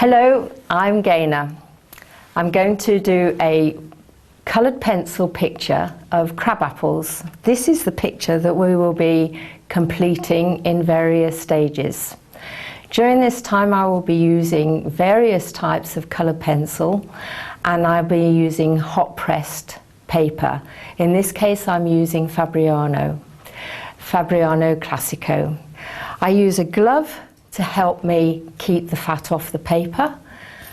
Hello, I'm Gaynor. I'm going to do a coloured pencil picture of crabapples. This is the picture that we will be completing in various stages. During this time I will be using various types of coloured pencil, and I'll be using hot pressed paper. In this case I'm using Fabriano Classico. I use a glove to help me keep the fat off the paper.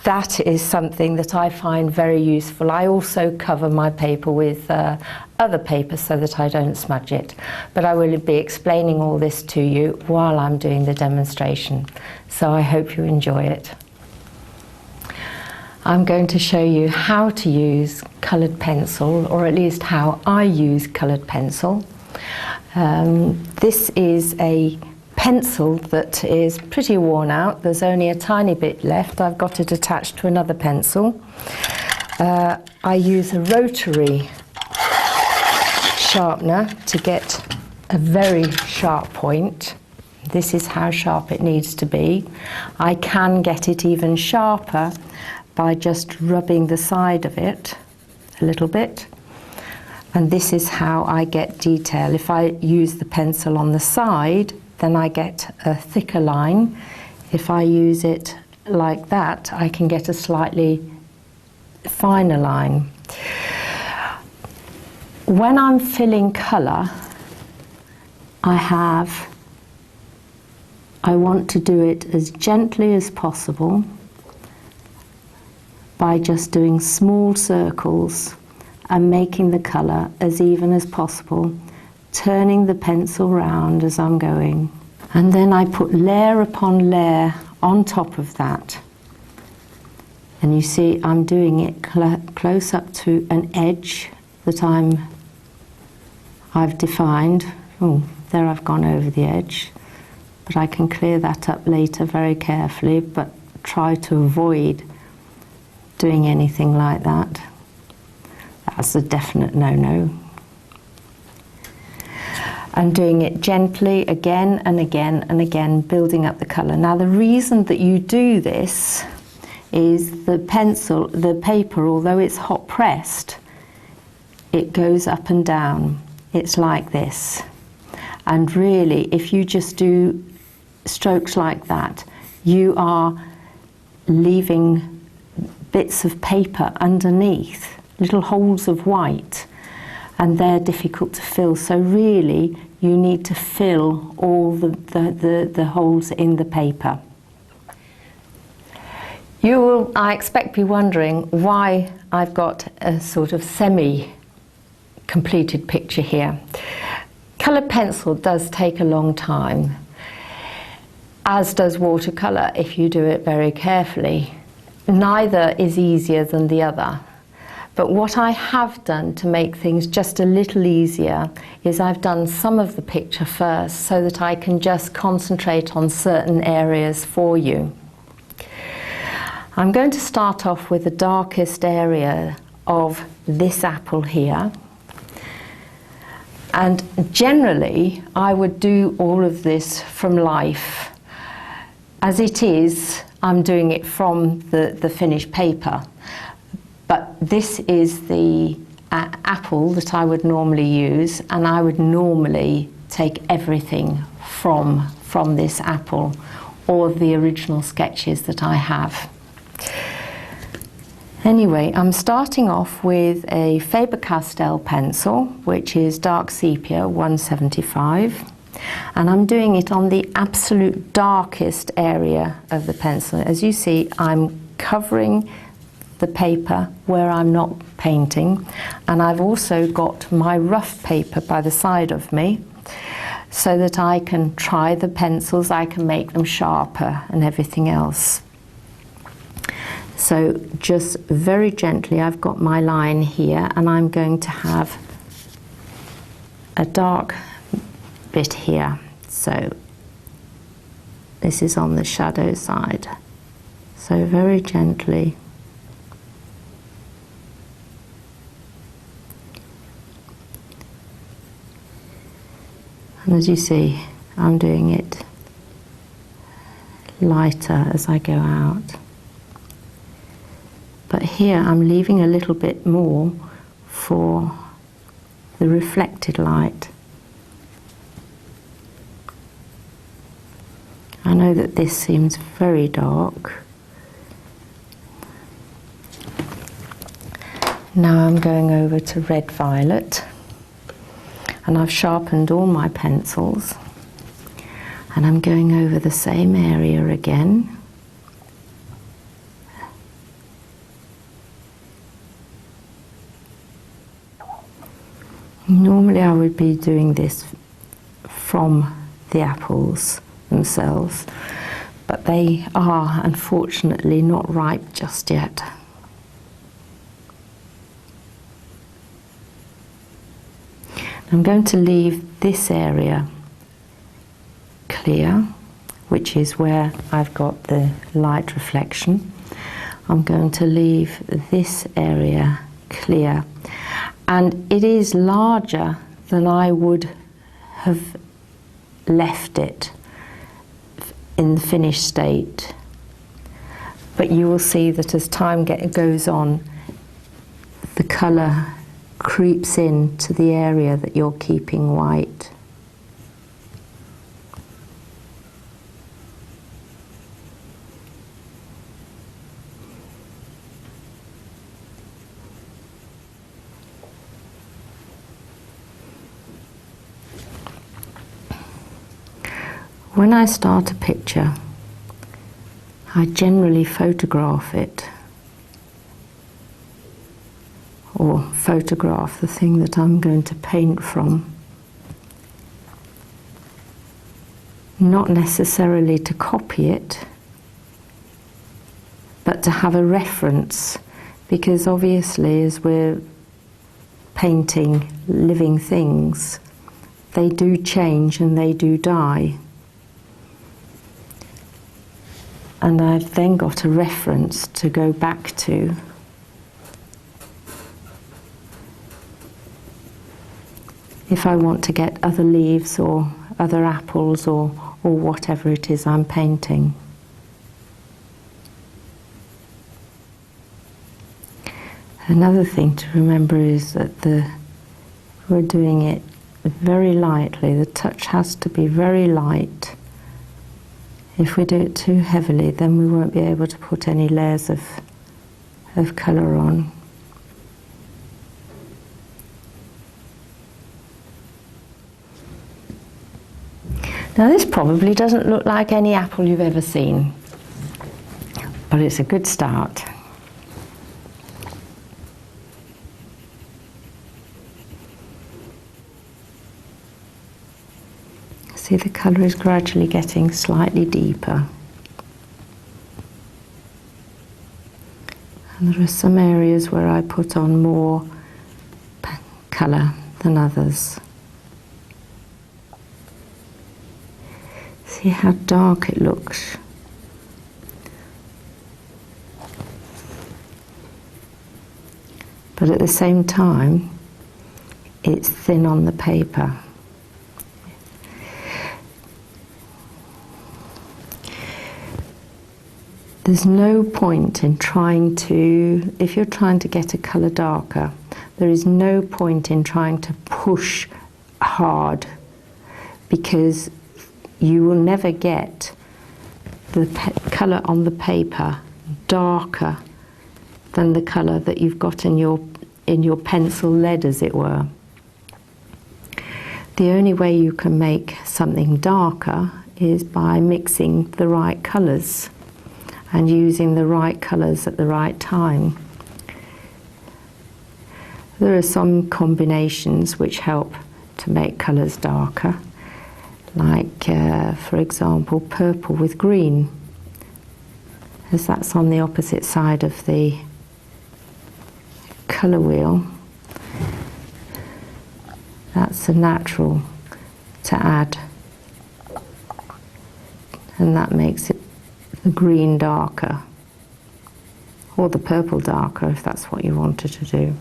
That is something that I find very useful. I also cover my paper with other paper so that I don't smudge it. But I will be explaining all this to you while I'm doing the demonstration. So I hope you enjoy it. I'm going to show you how to use coloured pencil, or at least how I use coloured pencil. This is a pencil that is pretty worn out. There's only a tiny bit left. I've got it attached to another pencil. I use a rotary sharpener to get a very sharp point. This is how sharp it needs to be. I can get it even sharper by just rubbing the side of it a little bit. And this is how I get detail. If I use the pencil on the side, then I get a thicker line. If I use it like that, I can get a slightly finer line. When I'm filling colour, I want to do it as gently as possible by just doing small circles and making the colour as even as possible, turning the pencil round as I'm going. And then I put layer upon layer on top of that. And you see I'm doing it close up to an edge that I've defined. Oh, there I've gone over the edge. But I can clear that up later very carefully, but try to avoid doing anything like that. That's a definite no-no. And doing it gently again and again and again, building up the colour. Now the reason that you do this is the paper, although it's hot pressed, it goes up and down. It's like this. And really, if you just do strokes like that, you are leaving bits of paper underneath, little holes of white, and they're difficult to fill. So really you need to fill all the holes in the paper. You will, I expect, be wondering why I've got a sort of semi-completed picture here. Coloured pencil does take a long time, as does watercolour if you do it very carefully. Neither is easier than the other. But what I have done to make things just a little easier is I've done some of the picture first so that I can just concentrate on certain areas for you. I'm going to start off with the darkest area of this apple here. And generally I would do all of this from life. As it is, I'm doing it from the finished paper. But this is the apple that I would normally use, and I would normally take everything from this apple, or the original sketches that I have. Anyway, I'm starting off with a Faber-Castell pencil, which is dark sepia 175, and I'm doing it on the absolute darkest area of the pencil. As you see, I'm covering the paper where I'm not painting, and I've also got my rough paper by the side of me so that I can try the pencils, I can make them sharper and everything else. So just very gently, I've got my line here, and I'm going to have a dark bit here. So this is on the shadow side. So very gently. And as you see, I'm doing it lighter as I go out. here I'm leaving a little bit more for the reflected light. I know that this seems very dark. Now I'm going over to red violet, and I've sharpened all my pencils, and I'm going over the same area again. Normally I would be doing this from the apples themselves, but they are unfortunately not ripe just yet. I'm going to leave this area clear, which is where I've got the light reflection. I'm going to leave this area clear, and it is larger than I would have left it in the finished state, but you will see that as time goes on, the colour creeps into the area that you're keeping white. When I start a picture, I generally photograph it, or photograph the thing that I'm going to paint from. Not necessarily to copy it, but to have a reference, because obviously as we're painting living things, they do change and they do die. And I've then got a reference to go back to. If I want to get other leaves or other apples or whatever it is I'm painting. Another thing to remember is that we're doing it very lightly. The touch has to be very light. If we do it too heavily, then we won't be able to put any layers of colour on. Now this probably doesn't look like any apple you've ever seen, but it's a good start. See, the colour is gradually getting slightly deeper. And there are some areas where I put on more colour than others. See how dark it looks. But at the same time, it's thin on the paper. There's no point in trying to, if you're trying to get a colour darker, there is no point in trying to push hard, because you will never get the colour on the paper darker than the colour that you've got in your pencil lead, as it were. The only way you can make something darker is by mixing the right colours and using the right colours at the right time. There are some combinations which help to make colours darker, like for example purple with green, as that's on the opposite side of the colour wheel. That's a natural to add, and that makes it the green darker, or the purple darker if that's what you wanted to do.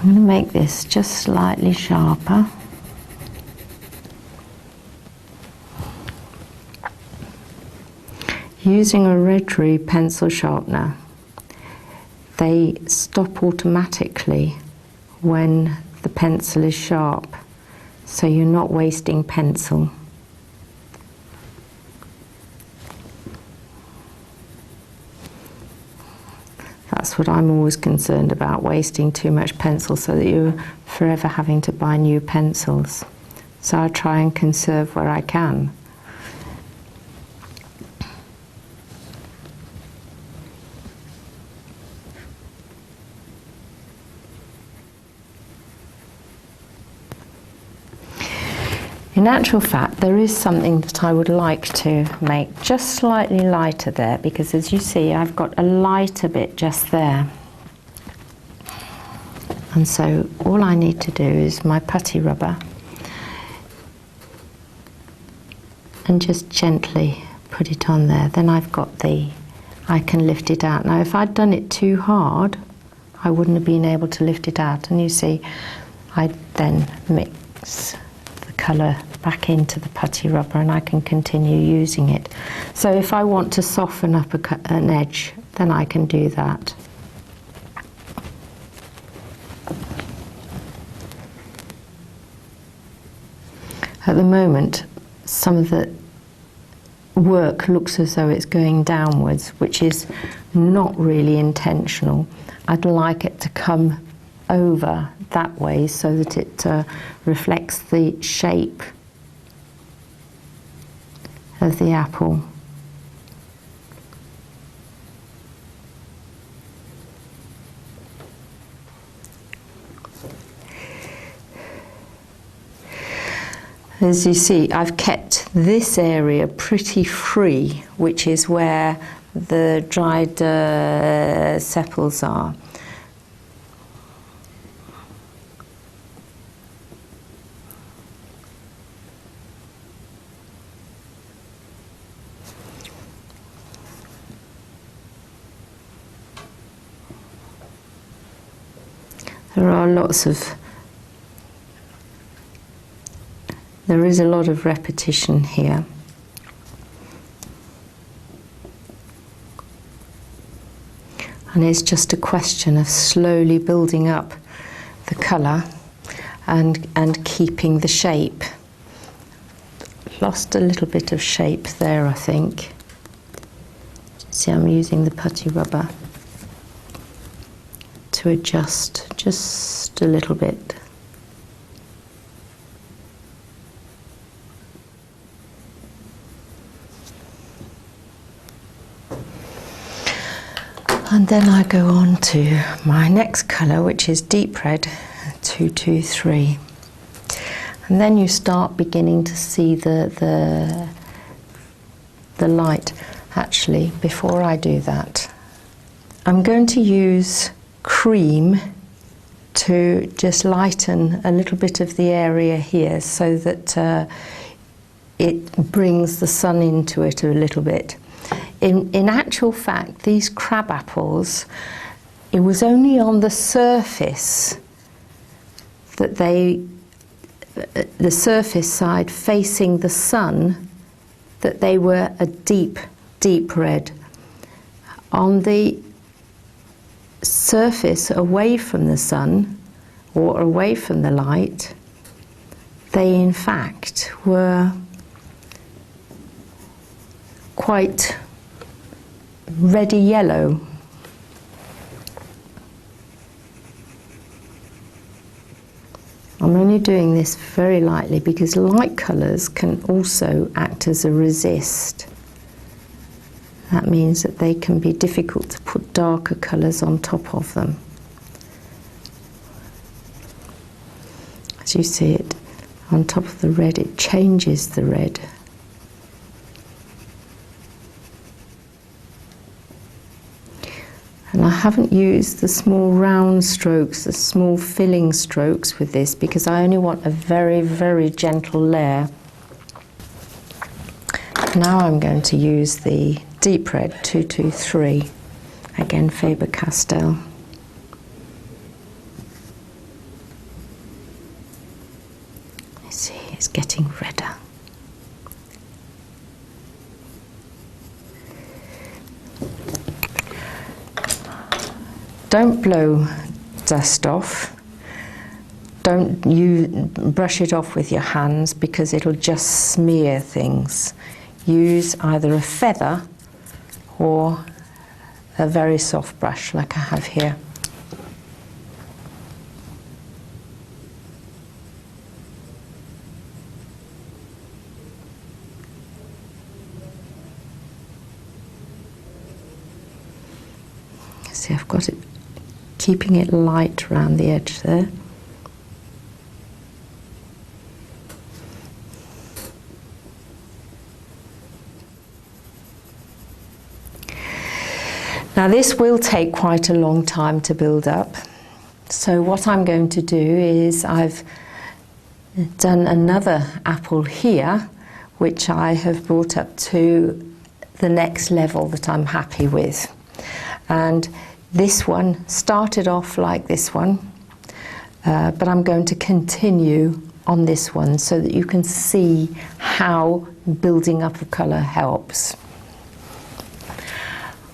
I'm going to make this just slightly sharper. Using a rotary pencil sharpener, they stop automatically when the pencil is sharp, so you're not wasting pencil. That's what I'm always concerned about, wasting too much pencil so that you're forever having to buy new pencils. So I try and conserve where I can. In actual fact, there is something that I would like to make just slightly lighter there, because as you see, I've got a lighter bit just there. And so all I need to do is my putty rubber and just gently put it on there. Then I can lift it out. Now if I'd done it too hard, I wouldn't have been able to lift it out. And you see, I then mix colour back into the putty rubber and I can continue using it. So if I want to soften up an edge, then I can do that. At the moment, some of the work looks as though it's going downwards, which is not really intentional. I'd like it to come over that way so that it reflects the shape of the apple. As you see, I've kept this area pretty free, which is where the dried sepals are. There is a lot of repetition here. And it's just a question of slowly building up the colour and keeping the shape. Lost a little bit of shape there, I think. See, I'm using the putty rubber to adjust just a little bit. And then I go on to my next colour, which is deep red 223. And then you start beginning to see the light. Actually, before I do that, I'm going to use cream to just lighten a little bit of the area here so that it brings the sun into it a little bit. In actual fact, these crab apples, it was only on the surface that the surface side facing the sun, that they were a deep, deep red. On the surface away from the sun or away from the light, they in fact were quite reddy yellow. I'm only doing this very lightly because light colours can also act as a resist. That means that they can be difficult to put darker colours on top of them. As you see it on top of the red, it changes the red. And I haven't used the small round strokes, the small filling strokes with this, because I only want a very, very gentle layer. Now I'm going to use the deep red 223, again Faber-Castell. getting redder. Don't blow dust off. Don't you brush it off with your hands because it'll just smear things. Use either a feather or a very soft brush like I have here. See, I've got it, keeping it light around the edge there. Now this will take quite a long time to build up, so what I'm going to do is I've done another apple here which I have brought up to the next level that I'm happy with, and this one started off like this one, but I'm going to continue on this one so that you can see how building up a colour helps.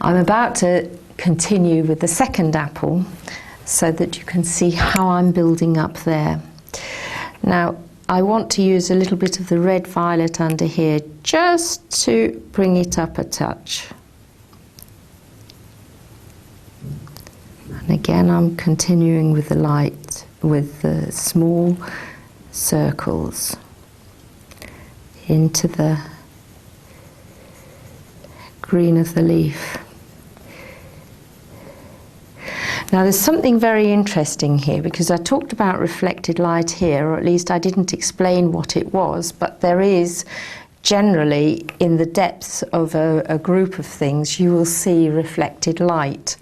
I'm about to continue with the second apple so that you can see how I'm building up there. Now I want to use a little bit of the red violet under here just to bring it up a touch. And again I'm continuing with the light, with the small circles into the green of the leaf. Now there's something very interesting here because I talked about reflected light here, or at least I didn't explain what it was, but there is generally in the depths of a group of things you will see reflected light.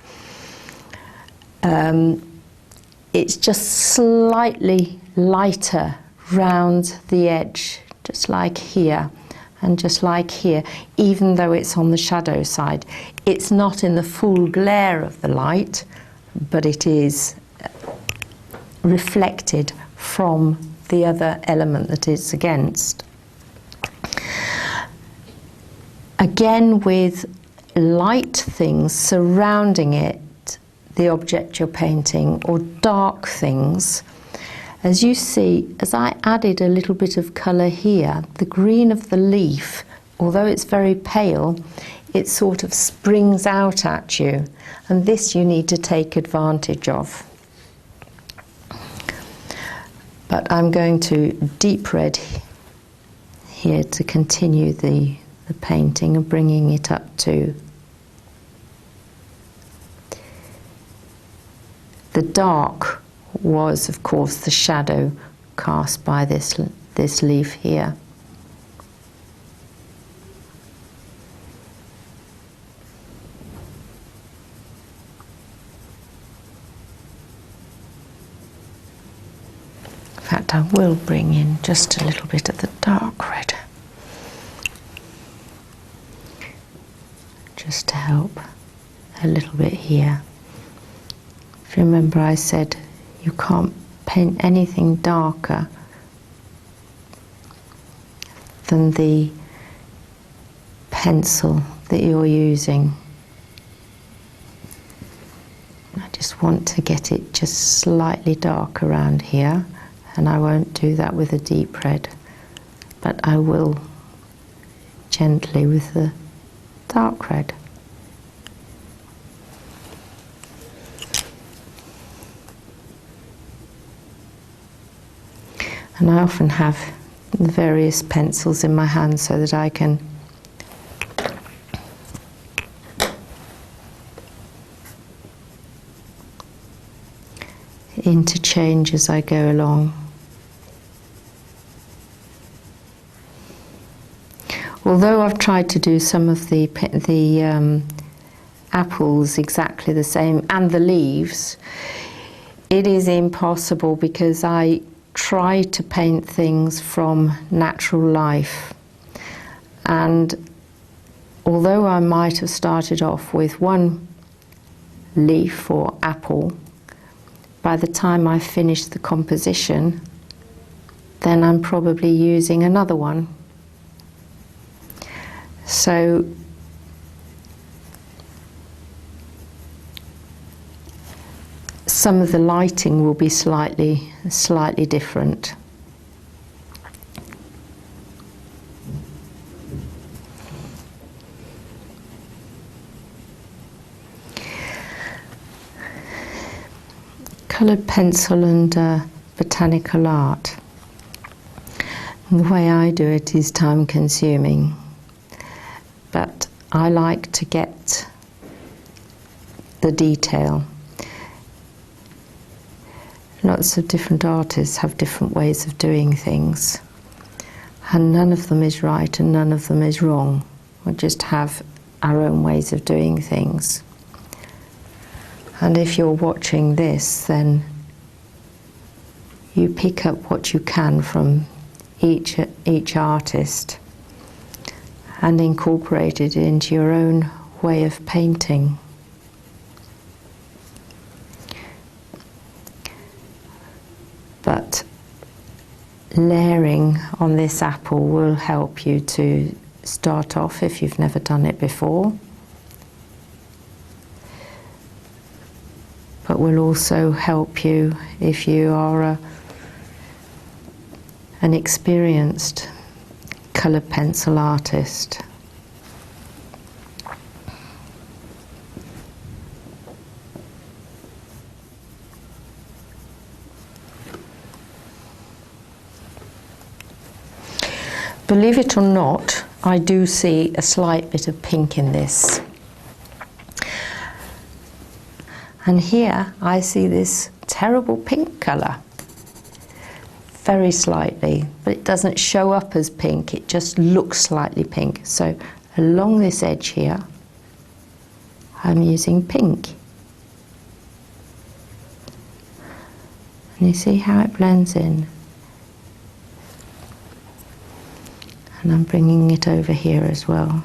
It's just slightly lighter round the edge, just like here and just like here, even though it's on the shadow side. It's not in the full glare of the light, but it is reflected from the other element that it's against. Again, with light things surrounding it, the object you're painting, or dark things, as you see, as I added a little bit of colour here, the green of the leaf, although it's very pale, it sort of springs out at you, and this you need to take advantage of. But I'm going to deep red here to continue the painting and bringing it up to the dark was of course the shadow cast by this leaf here. In fact, I will bring in just a little bit of the dark red, just to help a little bit here. If you remember, I said you can't paint anything darker than the pencil that you're using. I just want to get it just slightly dark around here, and I won't do that with a deep red, but I will gently with the dark red. And I often have the various pencils in my hand so that I can interchange as I go along. Although I've tried to do some of the apples exactly the same and the leaves, it is impossible because I try to paint things from natural life, and although I might have started off with one leaf or apple, by the time I finished the composition then I'm probably using another one. So some of the lighting will be slightly different. Coloured pencil and botanical art. And the way I do it is time consuming, but I like to get the detail. Lots of different artists have different ways of doing things, and none of them is right and none of them is wrong. We just have our own ways of doing things. And if you're watching this, then you pick up what you can from each artist and incorporate it into your own way of painting. But layering on this apple will help you to start off if you've never done it before, but will also help you if you are an experienced coloured pencil artist. Believe it or not, I do see a slight bit of pink in this. And here I see this terrible pink colour. Very slightly, but it doesn't show up as pink, it just looks slightly pink. So along this edge here, I'm using pink. And you see how it blends in? And I'm bringing it over here as well.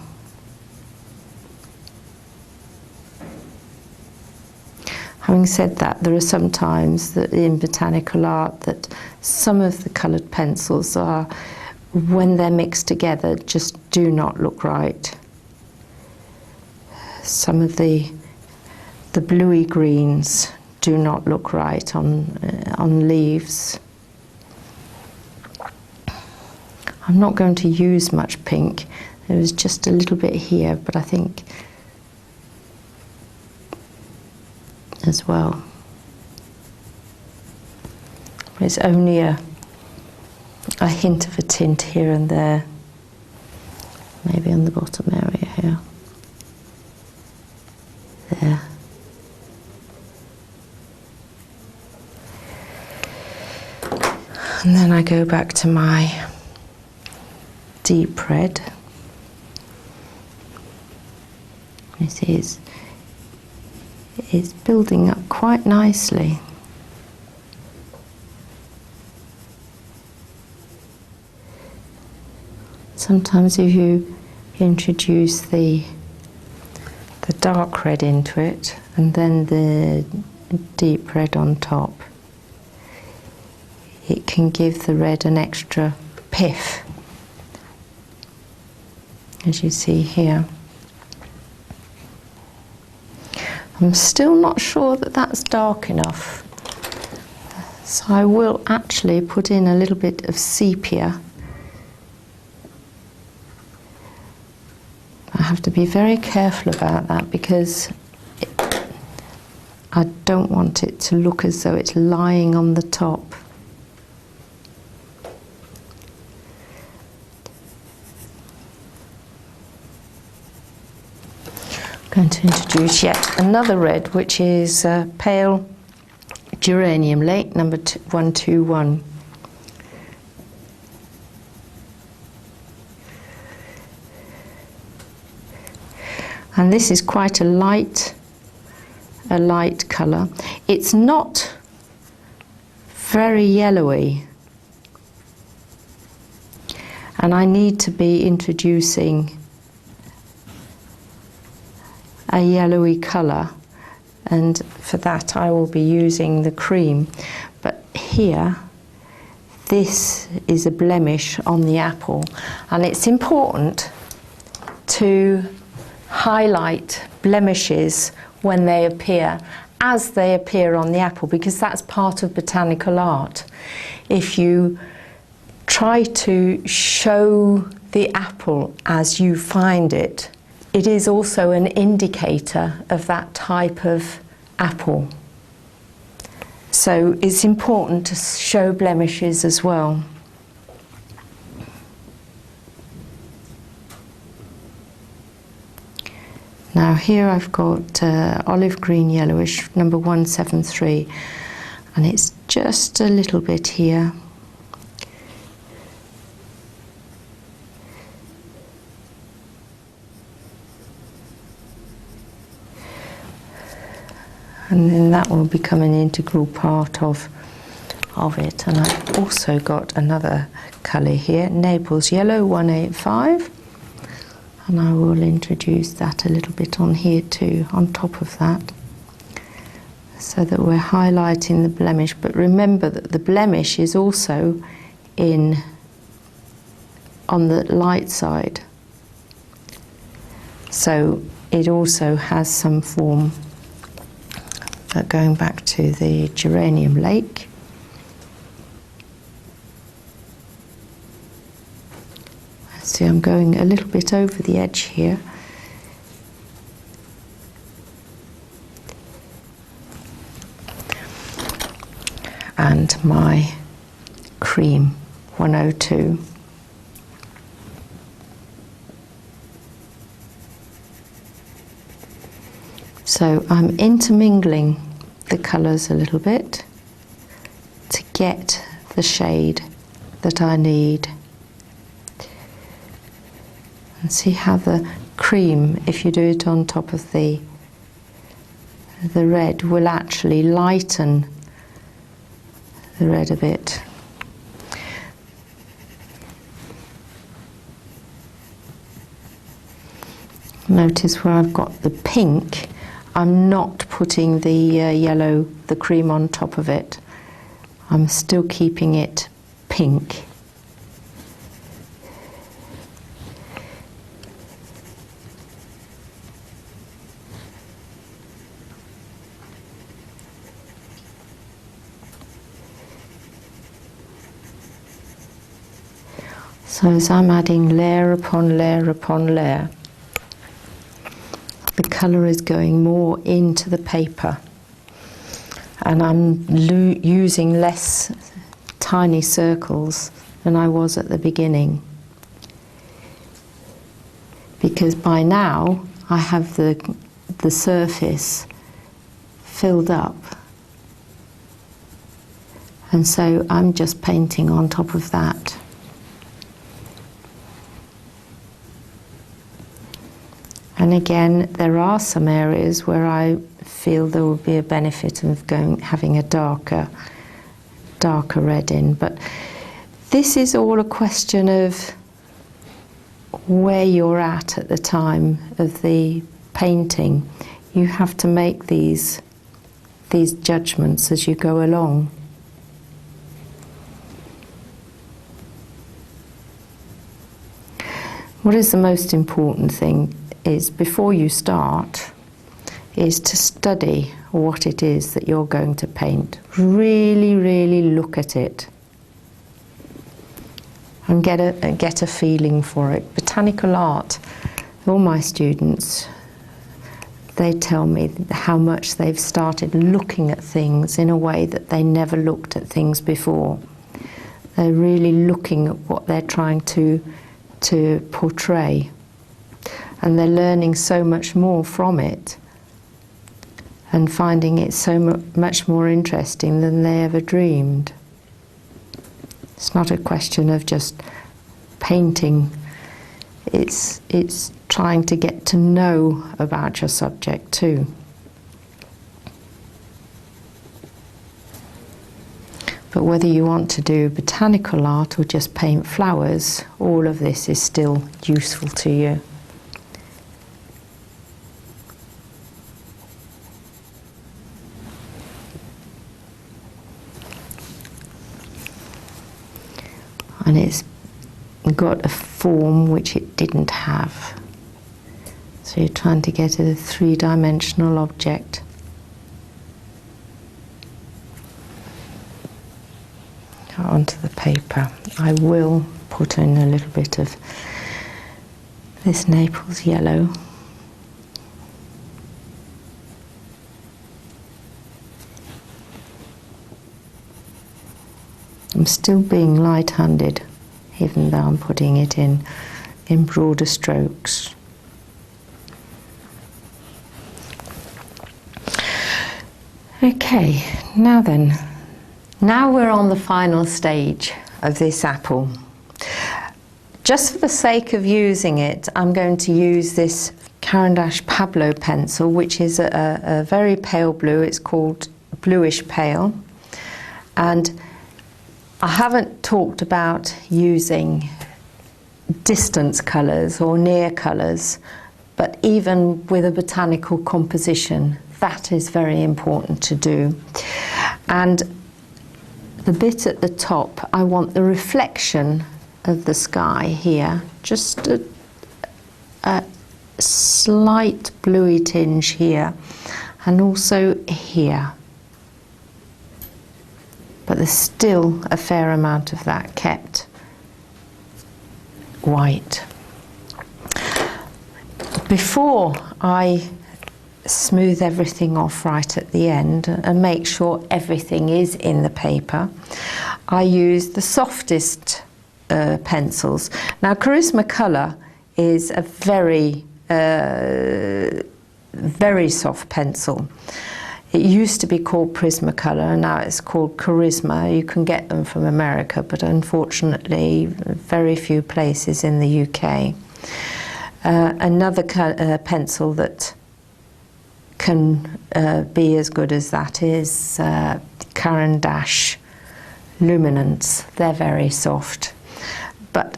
Having said that, there are some times that in botanical art that some of the coloured pencils are, when they're mixed together, just do not look right. Some of the bluey greens do not look right on leaves. I'm not going to use much pink. There was just a little bit here, but I think as well. It's only a hint of a tint here and there, maybe on the bottom area here. There. And then I go back to my deep red. You see it's building up quite nicely. Sometimes if you introduce the dark red into it and then the deep red on top, it can give the red an extra piff, as you see here. I'm still not sure that that's dark enough, so I will actually put in a little bit of sepia. I have to be very careful about that because I don't want it to look as though it's lying on the top. Going to introduce yet another red, which is pale geranium, late number 121. And this is quite a light colour. It's not very yellowy, and I need to be introducing a yellowy colour, and for that I will be using the cream. But here this is a blemish on the apple, and it's important to highlight blemishes when they appear, as they appear on the apple, because that's part of botanical art. If you try to show the apple as you find it, it is also an indicator of that type of apple. So it's important to show blemishes as well. Now here I've got olive green yellowish, number 173, and it's just a little bit here. And then that will become an integral part of it. And I've also got another colour here, Naples Yellow 185. And I will introduce that a little bit on here too, on top of that, so that we're highlighting the blemish. But remember that the blemish is also on the light side. So it also has some form. But going back to the geranium lake, see, I'm going a little bit over the edge here. And my cream 102. So I'm intermingling the colours a little bit to get the shade that I need. And see how the cream, if you do it on top of the red, will actually lighten the red a bit. Notice where I've got the pink, I'm not putting the yellow, the cream on top of it. I'm still keeping it pink. So as I'm adding layer upon layer upon layer, the colour is going more into the paper, and I'm using less tiny circles than I was at the beginning, because by now I have the surface filled up, and so I'm just painting on top of that. And again, there are some areas where I feel there will be a benefit of having a darker red in. But this is all a question of where you're at the time of the painting. You have to make these judgments as you go along. What is the most important thing is, before you start, is to study what it is that you're going to paint. Really, really look at it and get a feeling for it. Botanical art, all my students, they tell me how much they've started looking at things in a way that they never looked at things before. They're really looking at what they're trying to portray. And they're learning so much more from it and finding it so much more interesting than they ever dreamed. It's not a question of just painting. It's trying to get to know about your subject too. But whether you want to do botanical art or just paint flowers, all of this is still useful to you. and it's got a form which it didn't have. So you're trying to get a three-dimensional object. Onto the paper. I will put in a little bit of this Naples yellow. I'm still being light-handed, even though I'm putting it in broader strokes. Okay, now then. Now we're on the final stage of this apple. Just for the sake of using it, I'm going to use this Caran d'Ache Pablo pencil, which is a very pale blue. It's called bluish pale. And I haven't talked about using distance colours or near colours, but even with a botanical composition, that is very important to do. And the bit at the top, I want the reflection of the sky here, just a slight bluey tinge here, and also here. But there's still a fair amount of that kept white. Before I smooth everything off right at the end and make sure everything is in the paper, I use the softest pencils. Now, Charisma Colour is a very, very soft pencil. It used to be called Prismacolor, and now it's called Charisma. You can get them from America, but unfortunately very few places in the UK. Another pencil that can be as good as that is Caran d'Ache Luminance. They're very soft. But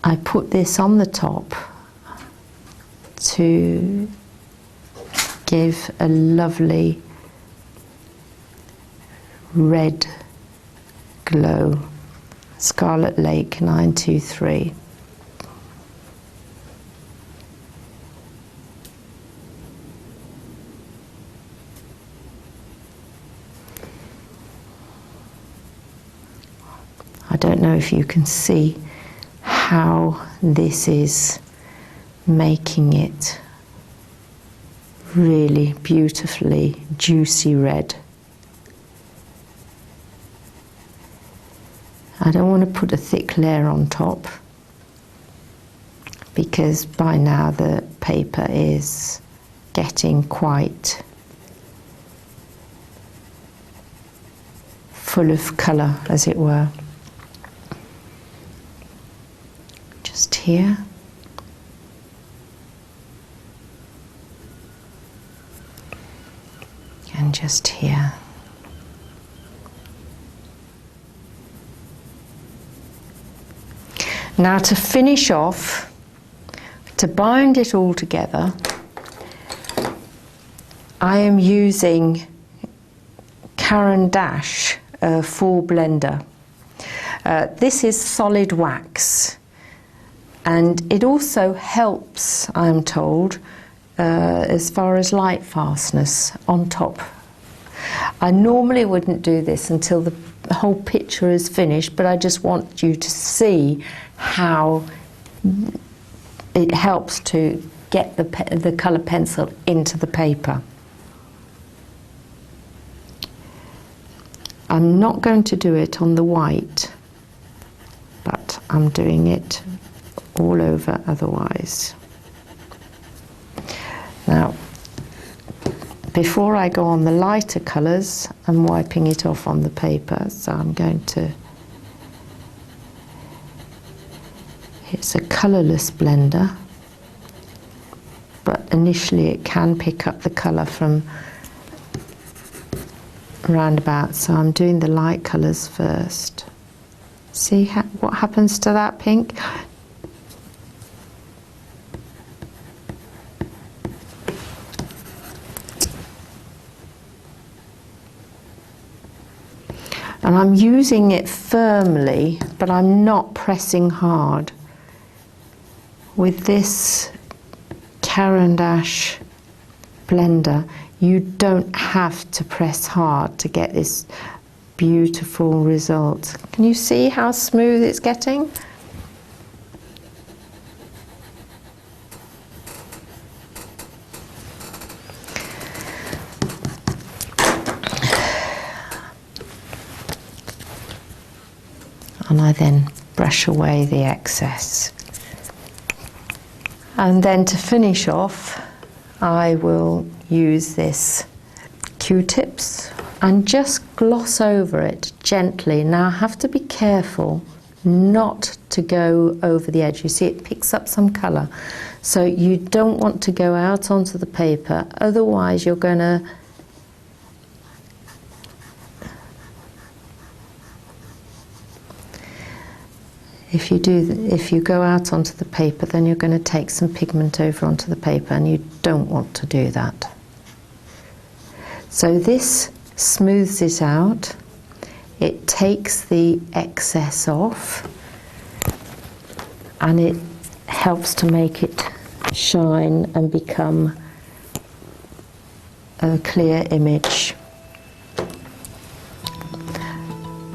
I put this on the top to give a lovely red glow. Scarlet Lake 923. I don't know if you can see how this is making it really beautifully juicy red. I don't want to put a thick layer on top because by now the paper is getting quite full of colour, as it were. Just here. And just here. Now, to finish off, to bind it all together, I am using Caran d'Ache Full Blender. This is solid wax, and it also helps, I'm told, as far as light fastness on top. I normally wouldn't do this until the whole picture is finished, but I just want you to see how it helps to get the colour pencil into the paper. I'm not going to do it on the white, but I'm doing it all over otherwise. Now, before I go on the lighter colours, I'm wiping it off on the paper, so I'm going to... It's a colourless blender, but initially it can pick up the colour from roundabout, so I'm doing the light colours first. See what happens to that pink? And I'm using it firmly, but I'm not pressing hard. With this Caran d'Ache blender, you don't have to press hard to get this beautiful result. Can you see how smooth it's getting? And I then brush away the excess. And then to finish off, I will use this Q-tips and just gloss over it gently. Now I have to be careful not to go over the edge. You see it picks up some colour. So you don't want to go out onto the paper, otherwise you're going to if you go out onto the paper, then you're going to take some pigment over onto the paper, and you don't want to do that. So this smooths it out, it takes the excess off, and it helps to make it shine and become a clear image.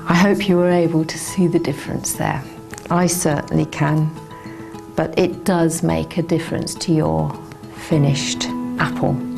I hope you were able to see the difference there. I certainly can, but it does make a difference to your finished apple.